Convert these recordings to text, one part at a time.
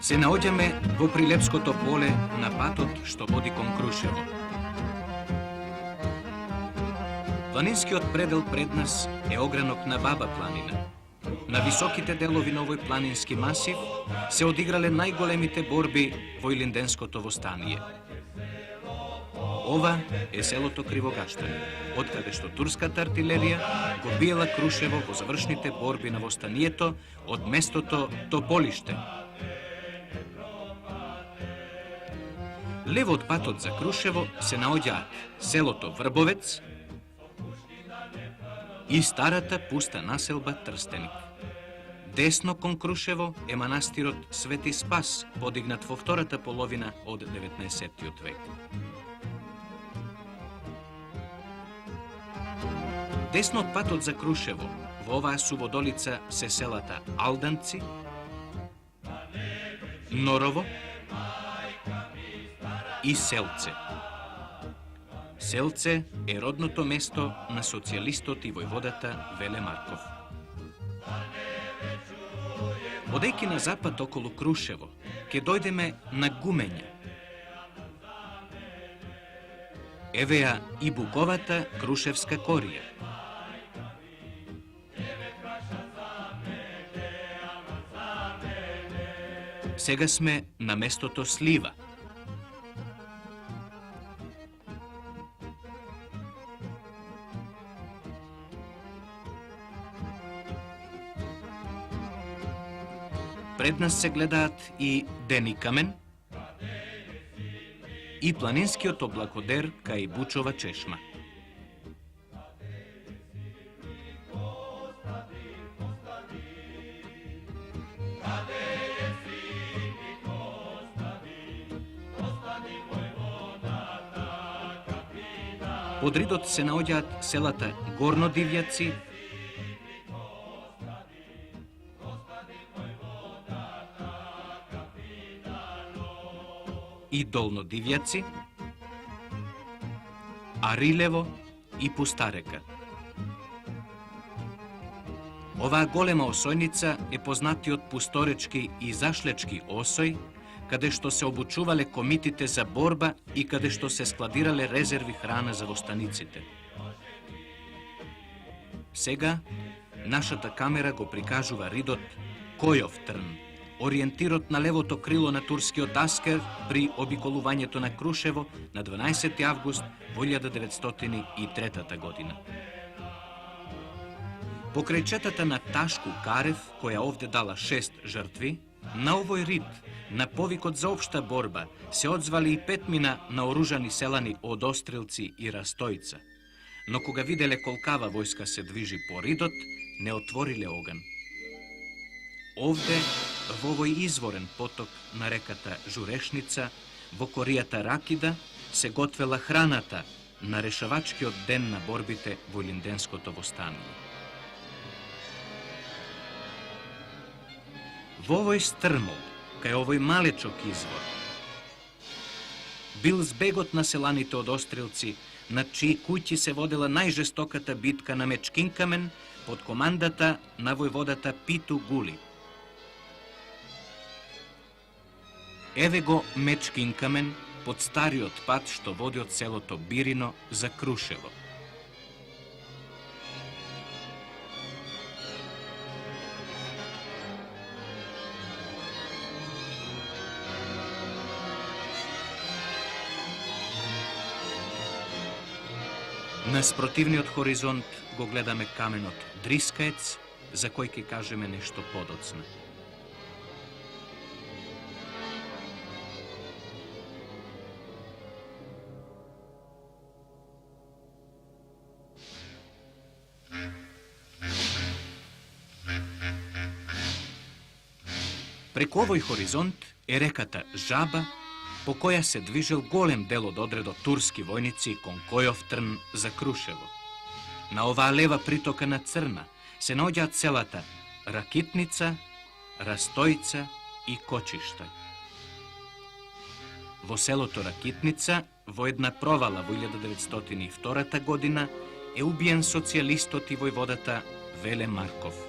Се наоѓаме во Прилепското поле на патот што води кон Крушево. Планинскиот предел пред нас е огранок на Баба планина. На високите делови на овој планински масив се одиграле најголемите борби во Илинденското востание. Ова е селото Кривогаштани, откаде што турската артилерија го биела Крушево во завршните борби на востанието од местото Тополиште. Лево од патот за Крушево се наоѓаат селото Врбовец и старата пуста населба Трстеник. Десно кон Крушево е манастирот Свети Спас, подигнат во втората половина од 19. век. Десно од патот за Крушево, во оваа суводолица се селата Алданци, Норово и Селце. Селце е родното место на социјалистот и војводата Веле Марков. Одејќи на запад околу Крушево, ќе дојдеме на Гумења. Еве ја и буковата Крушевска корија. Сега сме на местото Слива. Пред нас се гледаат и Деникамен и планинскиот облакодер кај Бучова чешма. Под ридот се наоѓаат селата Горно Дивјаци, и Долно Дивјаци, Арилево и Пустарека. Оваа голема осојница е познатиот пусторечки и зашлечки осој, каде што се обучувале комитите за борба и каде што се складирале резерви храна за востаниците. Сега, нашата камера го прикажува ридот Којов трн, ориентирот на левото крило на турскиот аскер при обиколувањето на Крушево на 12. август 1903 година. Покрај четата на Ташку Карев, која овде дала 6 жртви, на овој рид, на повикот за општа борба, се одзвали и 5 наоружани селани од Острелци и Растојца. Но кога виделе колкава војска се движи по ридот, не отвориле оган. Овде, во овој изворен поток на реката Журешница, во коријата Ракида, се готвела храната на решавачкиот ден на борбите во Илинденското востание. Во овој стрмол, кај овој малечок извор, бил збегот на селаните од Острелци, над чии куќи се водела најжестоката битка на Мечкинкамен под командата на војводата Питу Гули. Еве го Мечкинкамен под стариот пат што води од селото Бирино за Крушево. На спротивниот хоризонт го гледаме каменот Дрискаец, за кој ќе кажеме нешто подоцна. Преку овој хоризонт е реката Жаба, по која се движел голем дел од одредот турски војници кон Којовтрн за Крушево. На оваа лева притока на Црна се наоѓаат селата Ракитница, Растојца и Кочишта. Во селото Ракитница, во една провала во 1902 година, е убиен социјалистот и војводата Веле Марков.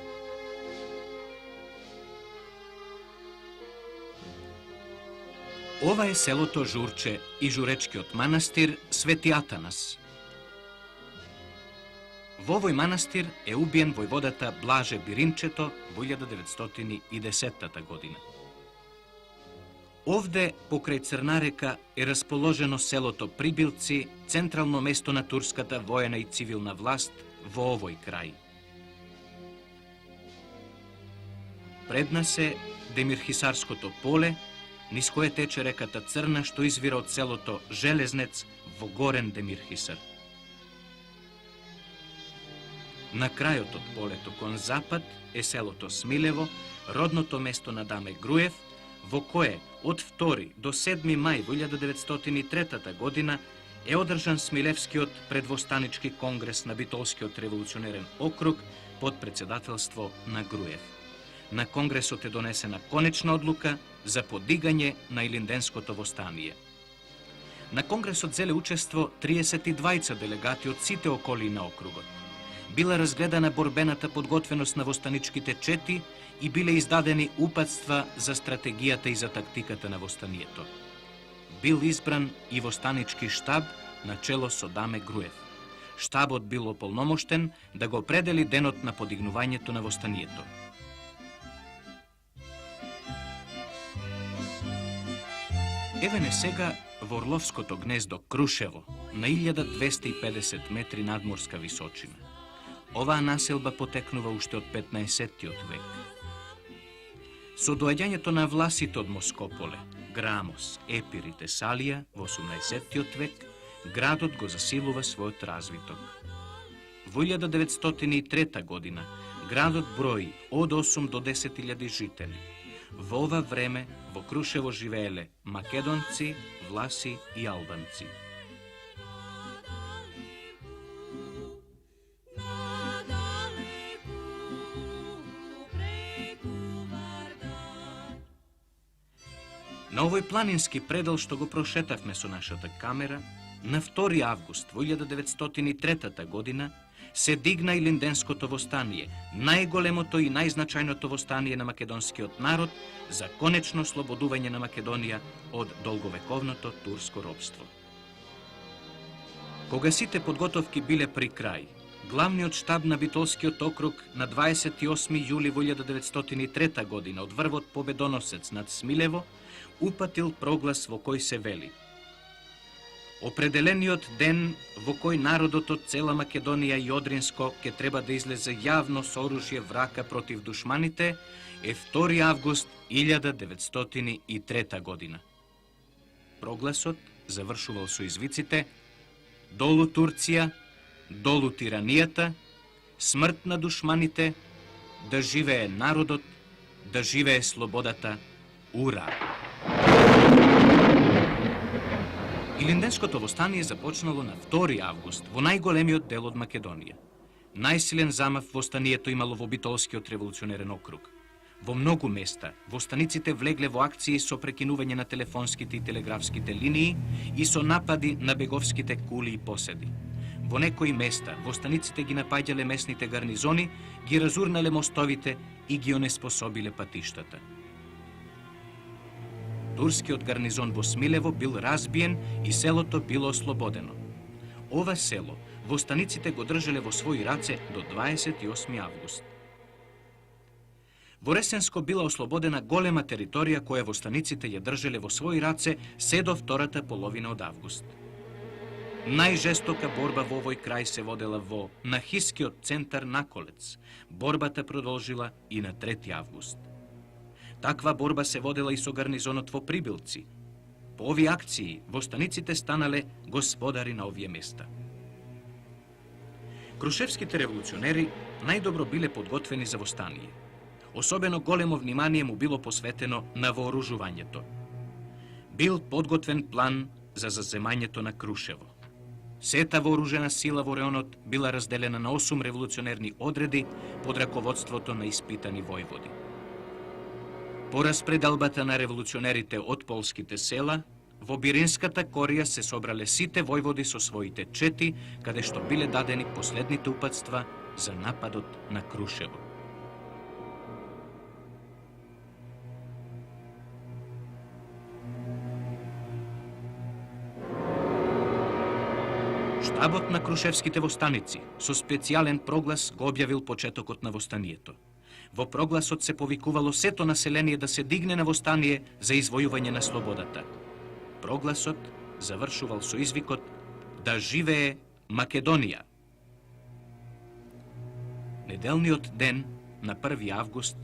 Ова е селото Журче и журечкиот манастир Свети Атанас. Во овој манастир е убиен војводата Блаже Биринчето во 1910 година. Овде, покрај Црна река, е расположено селото Прибилци, централно место на турската воена и цивилна власт во овој крај. Пред нас е Демирхисарското поле, низ кое тече реката Црна, што извира од селото Железнец во Горен Демирхисар. На крајот од полето кон запад е селото Смилево, родното место на Даме Груев, во кое од 2 до 7 мај во 1903 година е одржан Смилевскиот предвостанички конгрес на Битолскиот револуционерен округ под председателство на Груев. На конгресот е донесена конечна одлука за подигање на Илинденското востание. На конгресот зеле учество 32 делегати од сите околини на округот. Била разгледана борбената подготвеност на востаничките чети и биле издадени упатства за стратегијата и за тактиката на востанието. Бил избран и востанички штаб на чело со Даме Груев. Штабот бил ополномоштен да го определи денот на подигнувањето на востанието. Еве не сега во Орловското гнездо Крушево, на 1250 метри надморска височина. Оваа населба потекнува уште од 15-тиот век. Со доаѓањето на власите од Москополе, Грамос, Епир и Тесалија во 18-тиот век, градот го засилува својот развиток. Во 1903 година градот брои од 8 до 10.000 жители. Во ова време во Крушево живееле македонци, власи и албанци. На овој планински предел што го прошетавме со нашата камера, на 2 август во 1903 година се дигна Илинденското востание, најголемото и најзначајното востание на македонскиот народ за конечно слободување на Македонија од долговековното турско робство. Кога сите подготовки биле при крај, главниот штаб на Битолскиот округ на 28 јули во 1903 година од врвот победоносец над Смилево упатил проглас во кој се вели: определениот ден во кој народот од цела Македонија и Одринско ќе треба да излезе јавно со оружје врака против душманите е 2 август 1903 година. Прогласот завршувал со извиците: долу Турција, долу тиранијата, смрт на душманите, да живее народот, да живее слободата, ура! Илинденското востание започнало на 2 август во најголемиот дел од Македонија. Најсилен замав востанието имало во Битолскиот револуционерен округ. Во многу места востаниците влегле во акции со прекинување на телефонските и телеграфските линии и со напади на беговските кули и поседи. Во некои места востаниците ги напаѓале местните гарнизони, ги разурнале мостовите и ги онеспособиле патиштата. Турскиот гарнизон во Смилево бил разбиен и селото било ослободено. Ова село востаниците го држале во своји раце до 28 август. Во Ресенско била ослободена голема територија која востаниците ја држале во своји раце се до втората половина од август. Најжестока борба во овој крај се водела во Нахискиот центар Наколец. Борбата продолжила и на 3 август. Таква борба се водела и со гарнизонот во Прибилци. По овие акции востаниците станале господари на овие места. Крушевските револуционери најдобро биле подготвени за востание. Особено големо внимание му било посветено на вооружувањето. Бил подготвен план за заземањето на Крушево. Сета вооружена сила во реонот била разделена на 8 револуционерни одреди под раководството на испитани војводи. По распределбата на револуционерите од полските села, во Биринската корија се собрале сите војводи со своите чети, каде што биле дадени последните упатства за нападот на Крушево. Штабот на крушевските востаници со специјален проглас го објавил почетокот на востанието. Во прогласот се повикувало сето население да се дигне на востание за извојување на слободата. Прогласот завршувал со извикот "Да живее Македонија". Неделниот ден на 1 август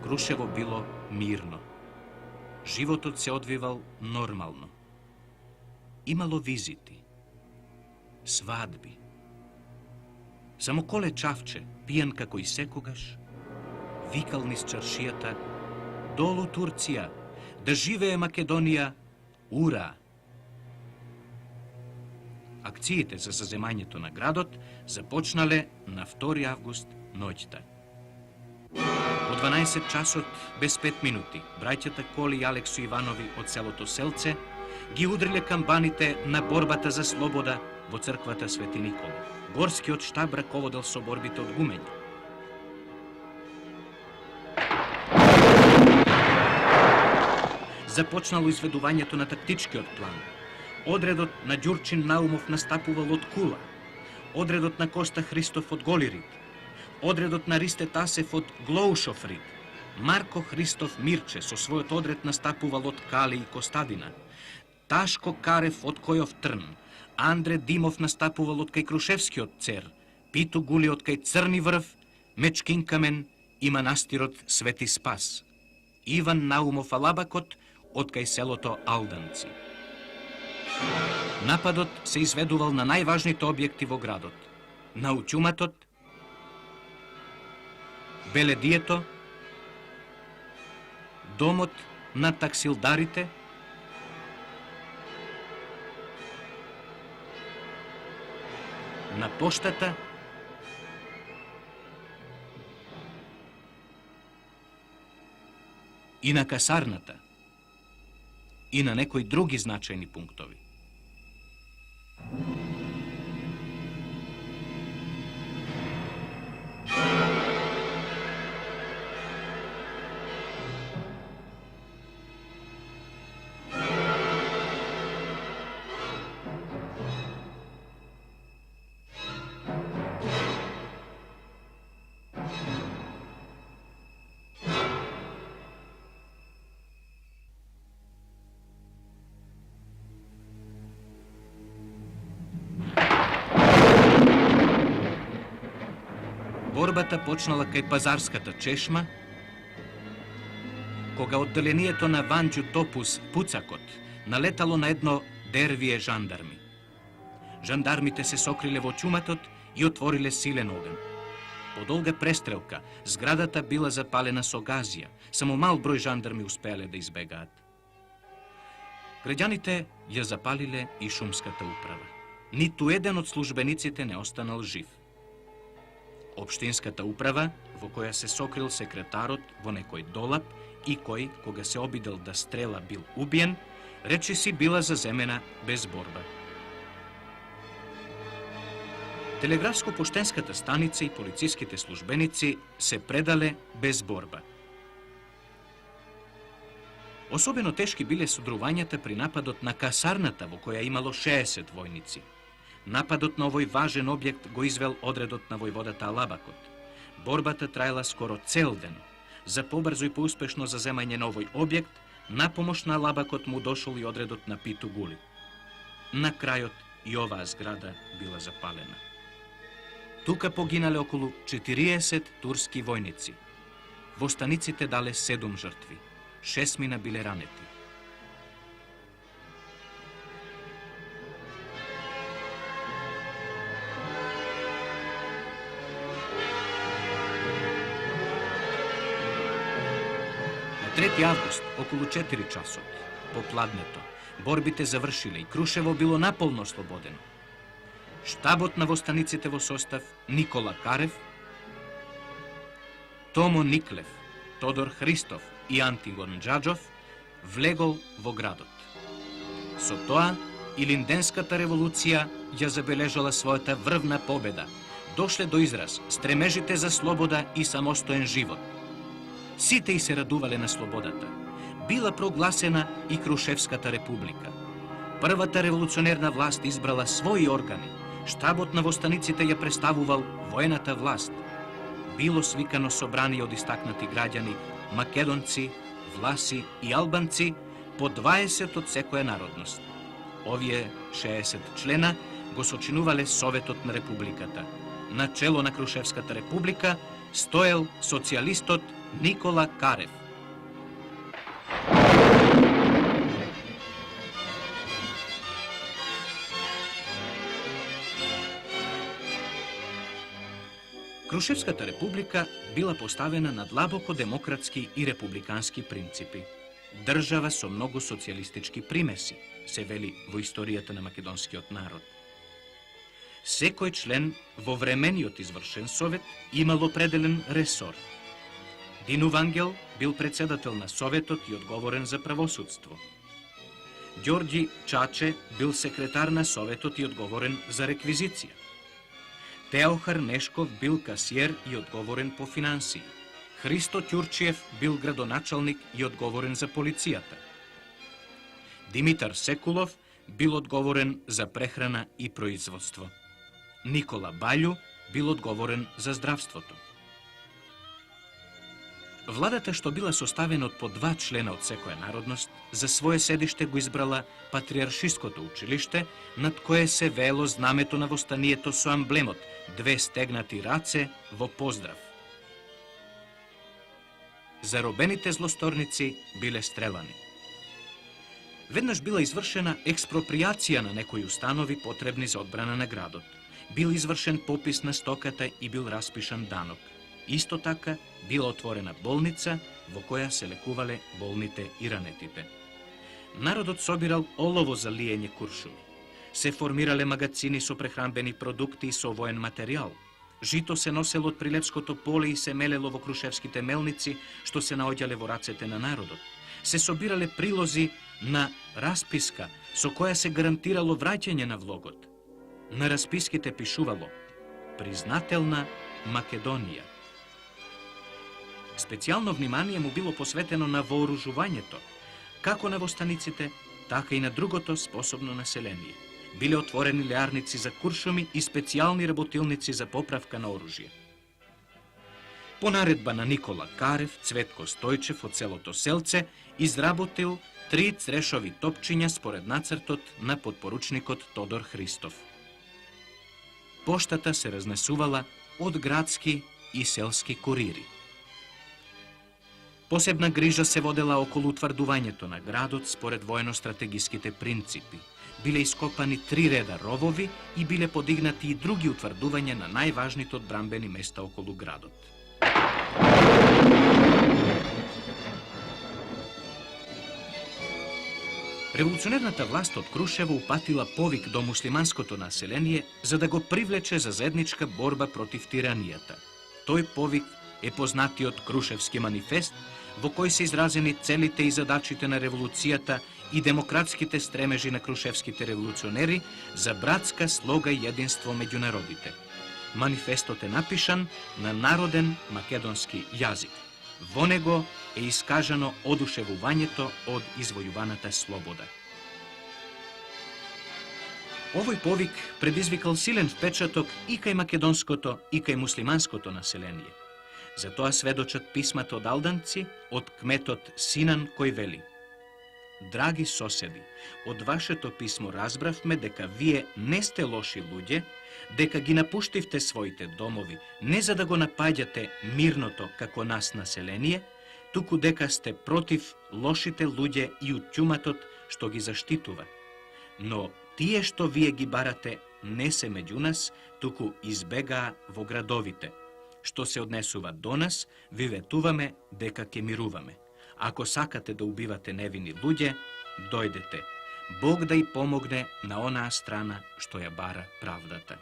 Крушево било мирно. Животот се одвивал нормално. Имало визити, свадби. Само Коле Чавче, пијан како и секогаш, викал низ чаршијата "Долу Турција, да живее Македонија, ура!" Акциите за заземањето на градот започнале на 2 август ноќта. Во 12 часот без 5 минути, браќата Коли и Алексу Иванови од селото Селце ги удриле камбаните на борбата за слобода во црквата Свети Никола. Горскиот штаб раководел со борбите од гумење. Започнало изведувањето на тактичкиот план. Одредот на Ѓурчин Наумов настапувал од Кула, одредот на Коста Христов од Голирид, одредот на Ристе Тасев од Глоушоврид, Марко Христов Мирче со својот одред настапувал од Кали и Костадина, Ташко Карев од Којов Трн, Андре Димов настапувал од кај Крушевскиот цер, Питу Гули од кај Црни врв, Мечкин Камен и манастирот Свети Спас, Иван Наумов Алабакот од кај селото Алданци. Нападот се изведувал на најважните објекти во градот: научуматот, Беледието, домот на таксилдарите, на поштата и на касарната и на некои други значајни пунктови. Борбата почнала кај Пазарската чешма, кога одделението на Ванџу Топус Пуцакот налетало на едно дервие жандарми. Жандармите се сокриле во чуматот и отвориле силен оган. По долга престрелка, зградата била запалена со газија, само мал број жандарми успеале да избегаат. Граѓаните ја запалиле и шумската управа. Ниту еден од службениците не останал жив. Општинската управа, во која се сокрил секретарот во некој долап и кој, кога се обидел да стрела, бил убиен, речиси била заземена без борба. Телеграфско-поштенската станица и полициските службеници се предале без борба. Особено тешки биле содрувањата при нападот на касарната, во која имало 60 војници. Нападот на овој важен објект го извел одредот на војводата Алабакот. Борбата траела скоро цел ден. За побрзо и поуспешно заземање на овој објект, на помош на Алабакот му дошол и одредот на Питу Гули. На крајот и оваа зграда била запалена. Тука погинале околу 40 турски војници. Востаниците дале 7 жртви. 6 биле ранети. На 3 август, околу 4 часот, по пладнето. Борбите завршиле и Крушево било наполно слободено. Штабот на востаниците во состав Никола Карев, Томо Никлев, Тодор Христов и Антигон Джаджов влегол во градот. Со тоа, Илинденската револуција ја забележала својата врвна победа. Дошле до израз стремежите за слобода и самостоен живот. Сите и се радувале на слободата. Била прогласена и Крушевската република. Првата револуционерна власт избрала своји органи. Штабот на востаниците ја представувал воената власт. Било свикано собрание од истакнати граѓани, македонци, власи и албанци, по 20 од секоја народност. Овие 60 члена го сочинувале Советот на Републиката. На чело на Крушевската република стоел социјалистот Никола Карев. Крушевската република била поставена на длабоко демократски и републикански принципи. Држава со многу социјалистички примеси, се вели во историјата на македонскиот народ. Секој член во времениот извршен совет имал определен ресор. Дину Вангел бил председател на советот и одговорен за правосудство. Ѓорѓи Чаче бил секретар на советот и одговорен за реквизиција. Теохар Нешков бил касиер и одговорен по финансии. Христо Ќурчиев бил градоначалник и одговорен за полицијата. Димитар Секулов бил одговорен за прехрана и производство. Никола Баљу бил одговорен за здравството. Владата, што била составена од по 2 члена од секоја народност, за свое седиште го избрала Патриаршиското училиште, над кое се веело знамето на востанието со амблемот 2 стегнати раце во поздрав. Заробените злосторници биле стрелани. Веднаш била извршена експроприација на некои установи потребни за одбрана на градот. Бил извршен попис на стоката и бил распишан данок. Исто така била отворена болница во која се лекувале болните и ранетите. Народот собирал олово за лиење куршуми. Се формирале магацини со прехранбени продукти и со воен материјал. Жито се носело од Прилепското поле и се мелело во крушевските мелници, што се наоѓале во рацете на народот. Се собирале прилози на расписка, со која се гарантирало враќање на влогот. На расписките пишувало «Признателна Македонија». Специјално внимание му било посветено на вооружувањето, како на востаниците, така и на другото способно население. Биле отворени леарници за куршуми и специјални работилници за поправка на оружје. По наредба на Никола Карев, Цветко Стојчев од селото Селце изработил 3 црешови топчиња според нацртот на подпоручникот Тодор Христов. Поштата се разнесувала од градски и селски курири. Посебна грижа се водела околу утврдувањето на градот според воено-стратегиските принципи. Биле ископани 3 реда ровови и биле подигнати и други утврдувања на најважните одбранбени места околу градот. Револуционерната власт од Крушево упатила повик до муслиманското население за да го привлече за заедничка борба против тиранијата. Тој повик е познатиот Крушевски манифест, во кој се изразени целите и задачите на револуцијата и демократските стремежи на крушевските револуционери за братска слога и единство меѓу народите. Манифестот е напишан на народен македонски јазик. Во него е искажано одушевувањето од извојуваната слобода. Овој повик предизвикал силен впечаток и кај македонското и кај муслиманското население. За тоа сведочат писмата од алданци, од кметот Синан кој вели: Драги соседи, од вашето писмо разбравме дека вие не сте лоши луѓе, дека ги напуштивте своите домови не за да го напаѓате мирното како нас население, туку дека сте против лошите луѓе и утјуматот што ги заштитува. Но тие што вие ги барате не се меѓу нас, туку избегаа во градовите. Што се однесува до нас, ви ветуваме дека ќе мируваме. Ако сакате да убивате невини луѓе, дојдете. Бог да й помогне на онаа страна што ја бара правдата.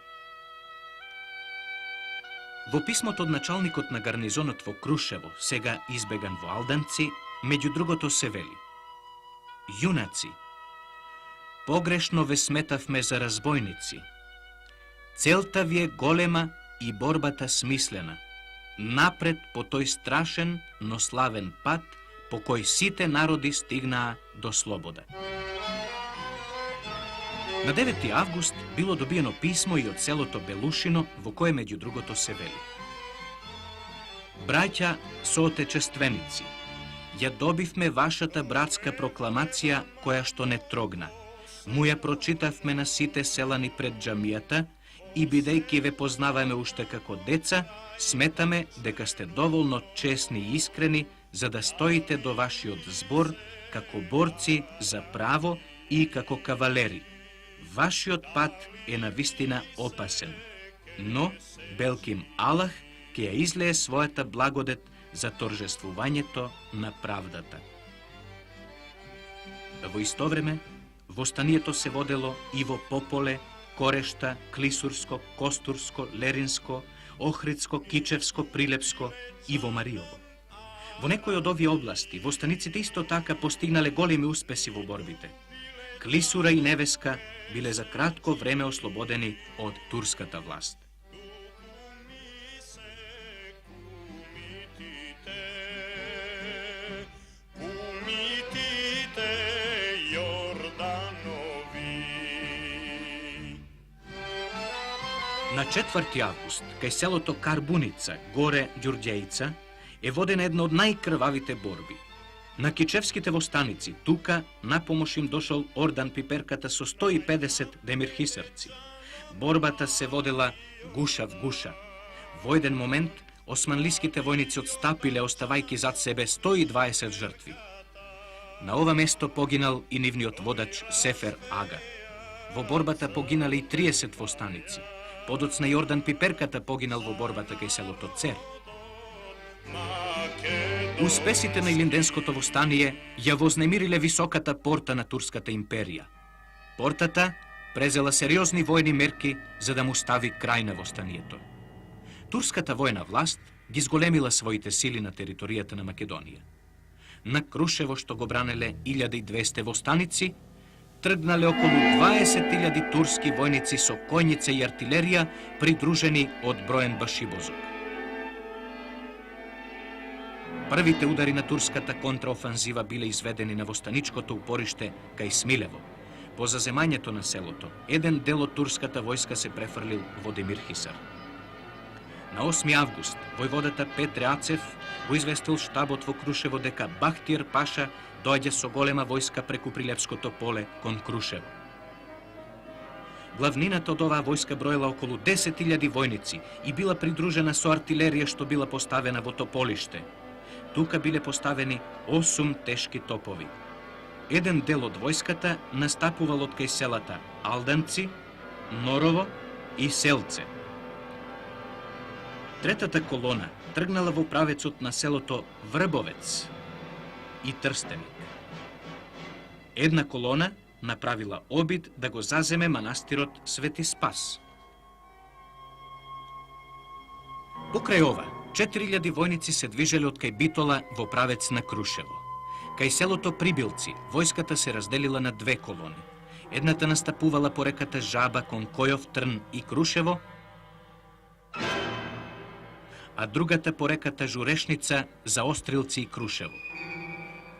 Во писмото од началникот на гарнизонот во Крушево, сега избеган во Алданци, меѓу другото се вели: Јунаци, погрешно ве сметавме за разбойници. Целта ви е голема и борбата смислена. Напред по тој страшен, но славен пат, по кој сите народи стигнаа до слобода. На 9. август било добиено писмо и од селото Белушино, во кое меѓу другото се вели: Браќа соотечественици, ја добивме вашата братска прокламација која што не трогна. Му ја прочитавме на сите селани пред џамијата и бидејќи ве познаваме уште како деца, сметаме дека сте доволно честни и искрени за да стоите до вашиот збор како борци за право и како кавалери. Вашиот пат е навистина опасен, но белким Аллах ќе ја излее својата благодет за торжествувањето на правдата. Во исто време, востанието се водело и во Пополе, Корешта, Клисурско, Костурско, Леринско, Охридско, Кичевско, Прилепско и во Мариово. Во некои од овие области, востаниците исто така постигнале големи успеси во борбите. Клисура и Невеска биле за кратко време ослободени од турската власт. На 4. август, кај селото Карбуница, горе Ѓурѓеица, е водена една од најкрвавите борби. На кичевските востаници, тука на помош им дошол Ордан Пиперката со 150 демирхисарци. Борбата се водела гуша в гуша. Во еден момент, османлиските војници отстапиле, оставајки зад себе 120 жртви. На ова место погинал и нивниот водач Сефер Ага. Во борбата погинале и 30 востаници. Подоцна Јордан Пиперката погинал во борбата кај селото Цер. Успесите на Илинденското востание ја вознемириле високата порта на Турската империја. Портата презела сериозни војни мерки за да му стави крај на востанието. Турската војна власт ги зголемила своите сили на територијата на Македонија. На Крушево, што го бранеле 1200 востаници, тргнале околу 20.000 турски војници со коњица и артилерија, придружени од броен башибозок. Првите удари на турската контраофанзива биле изведени на востаничкото упориште кај Смилево. По заземањето на селото, еден дел од турската војска се префрлил во Демирхисар. На 8. август, војводата Петре Ацев го известил штабот во Крушево дека Бахтир Паша доаѓа со голема војска преку Прилепското поле кон Крушево. Главнината од оваа војска броела околу 10.000 војници и била придружена со артилерија што била поставена во Тополиште. Тука биле поставени 8 тешки топови. Еден дел од војската настапувал од кај селата Алданци, Норово и Селце. Третата колона тргнала во правецот на селото Врбовец и Трстеник. Една колона направила обид да го заземе манастирот Свети Спас. Покрај ова, 4000 војници се движеле од кај Битола во правец на Крушево. Кај селото Прибилци, војската се разделила на две колони. Едната настапувала по реката Жаба кон Којов Трн и Крушево, а другата по реката Журешница за Острилци и Крушево.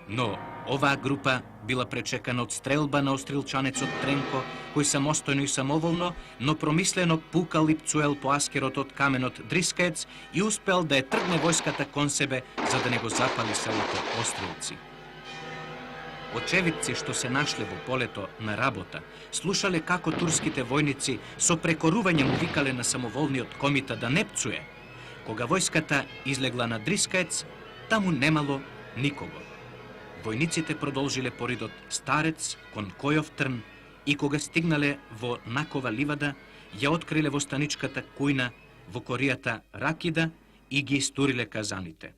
Но оваа група била пречекана од стрелба на острилчанецот Тренко, кој самостојно и самоволно, но промислено пукал и пцуел по аскерот од каменот Дрискаец и успел да ја тргне војската кон себе за да не го запали селото Острилци. Очевидци што се нашле во полето на работа, слушале како турските војници со прекорување му викале на самоволниот комита да не пцуе. Кога војската излегла на Дрискаец, таму немало никого. Војниците продолжиле поридот Старец кон Којов Трн и кога стигнале во Накова ливада, ја откриле востаничката кујна во коријата Ракида и ги истуриле казаните.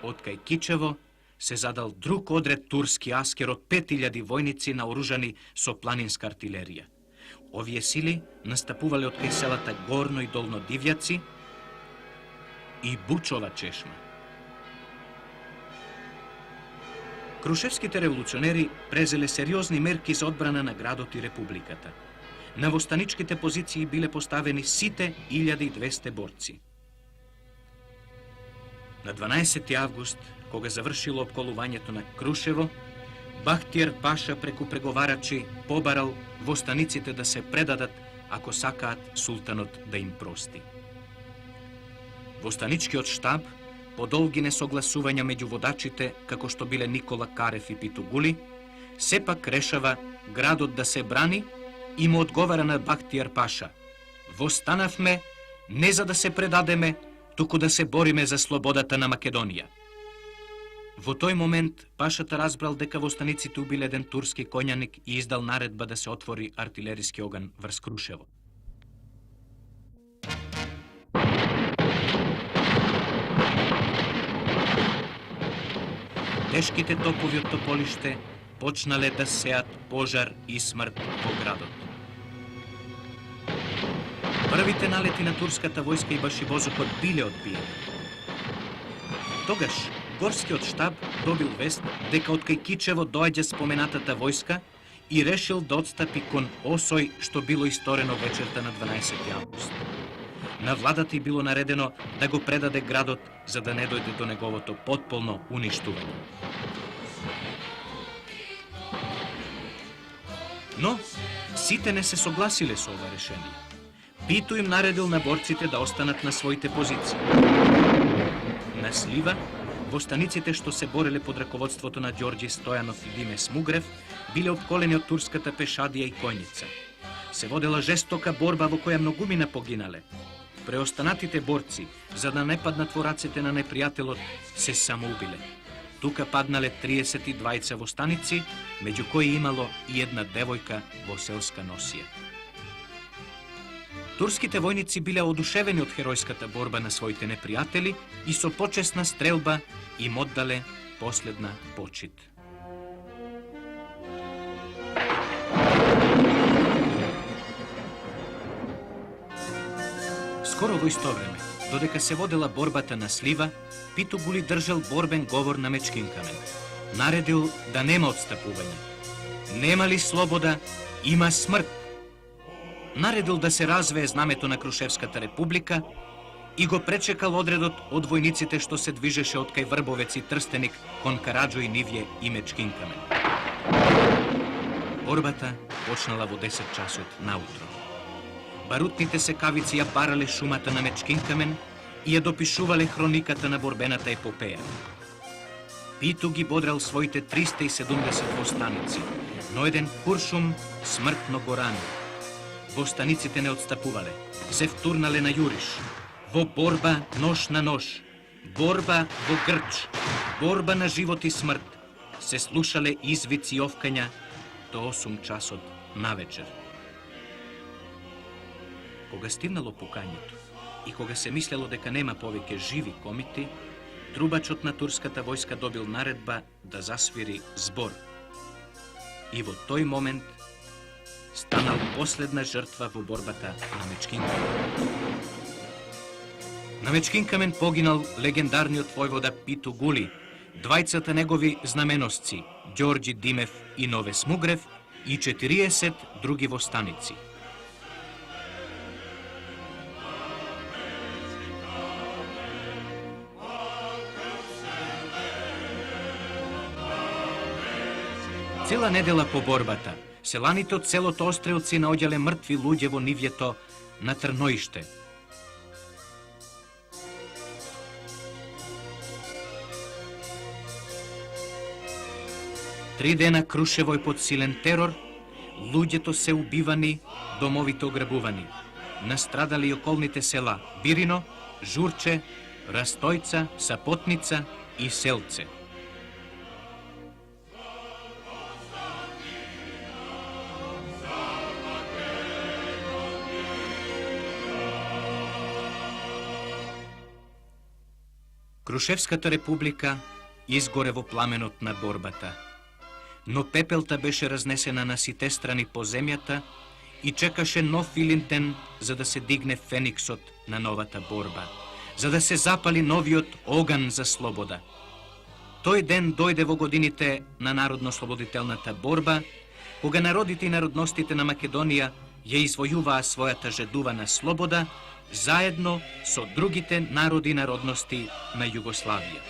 од кај Кичево се задал друг одред турски аскер од 5000 војници наоружани со планинска артилерија. Овие сили настапувале од кај селата Горно и Долно Дивјаци и Бучова чешма. Крушевските револуционери презеле сериозни мерки за одбрана на градот и републиката. На востаничките позиции биле поставени сите 1200 борци. На 12 август, кога завршило опколувањето на Крушево, Бахтиер Паша преку преговарачи побарал востаниците да се предадат ако сакаат султанот да им прости. Востаничкиот штаб, по долги несогласувања меѓу водачите, како што биле Никола Карев и Питугули, сепак решава градот да се брани и му одговара на Бахтиер Паша: "Востанавме не за да се предадеме, туку да се бориме за слободата на Македонија." Во тој момент Пашата разбрал дека востаниците убиле еден турски коњаник и издал наредба да се отвори артилериски оган врз Крушево. Тешките топови од тополиште почнале да сеат пожар и смрт во градот. Првите налети на турската војска и башибозукот биле одбиени. Тогаш горскиот штаб добил вест дека од кај Кичево доаѓа споменатата војска и решил да отстапи кон Осој, што било исторено вечерта на 12 август. На владата и било наредено да го предаде градот за да не дојде до неговото потполно уништување. Но сите не се согласиле со ова решение. Питу им наредил на борците да останат на своите позиции. На Слива, востаниците што се бореле под раководството на Ѓорѓи Стојанов и Диме Смугрев биле опколени од турската пешадија и коњица. Се водела жестока борба во која многумина погинале. Преостанатите борци, за да не паднат во рацете на непријателот, се самоубиле. Тука паднале 32 востаници, меѓу кои имало и една девојка во селска носија. Турските војници биле одушевени од херојската борба на своите непријатели и со почесна стрелба им оддале последна почит. Скоро во исто време, додека се водела борбата на Слива, Питугули држал борбен говор на Мечкинкамен. Наредил да нема отстапување. Нема ли слобода, има смрт. Наредил да се развее знамето на Крушевската република и го пречекал одредот од војниците што се движеше од кај Врбовец и Трстеник кон Караџо и Нивје и Мечкинкамен. Борбата почнала во 10 часот наутро. Барутните секавици ја барале шумата на Мечкинкамен и ја допишувале хрониката на борбената епопеја. Питу ги бодрал своите 370 востаници, но еден куршум смртно го рани. Востаниците не отстапувале, се втурнале на јуриш. Во борба нож на нож, борба во грч, борба на живот и смрт, се слушале извици и овкања до 8 часот навечер. Кога стигнало пукањето и кога се мислело дека нема повеќе живи комити, трубачот на турската војска добил наредба да засвири збор. И во тој момент станал последна жртва во борбата на Мечкинкамен. На Мечкинкамен погинал легендарниот војвода Питугули, двајцата негови знаменосци Ѓорѓи Димев и Нове Смугрев и 40 други востаници. Цела недела по борбата, селаните од селото Острелци наоѓале мртви луѓе во нивјето на Трноиште. Три дена Крушево е под силен терор, луѓето се убивани, домовите ограбувани. Настрадали и околните села Бирино, Журче, Растојца, Сапотница и Селце. Крушевската република изгоре во пламенот на борбата, но пепелта беше разнесена на сите страни по земјата и чекаше нов Илинден за да се дигне фениксот на новата борба, за да се запали новиот оган за слобода. Тој ден дојде во годините на народно-слободителната борба, кога народите и народностите на Македонија ја извојуваа својата жедувана слобода заедно со другите народи и народности на Југославија.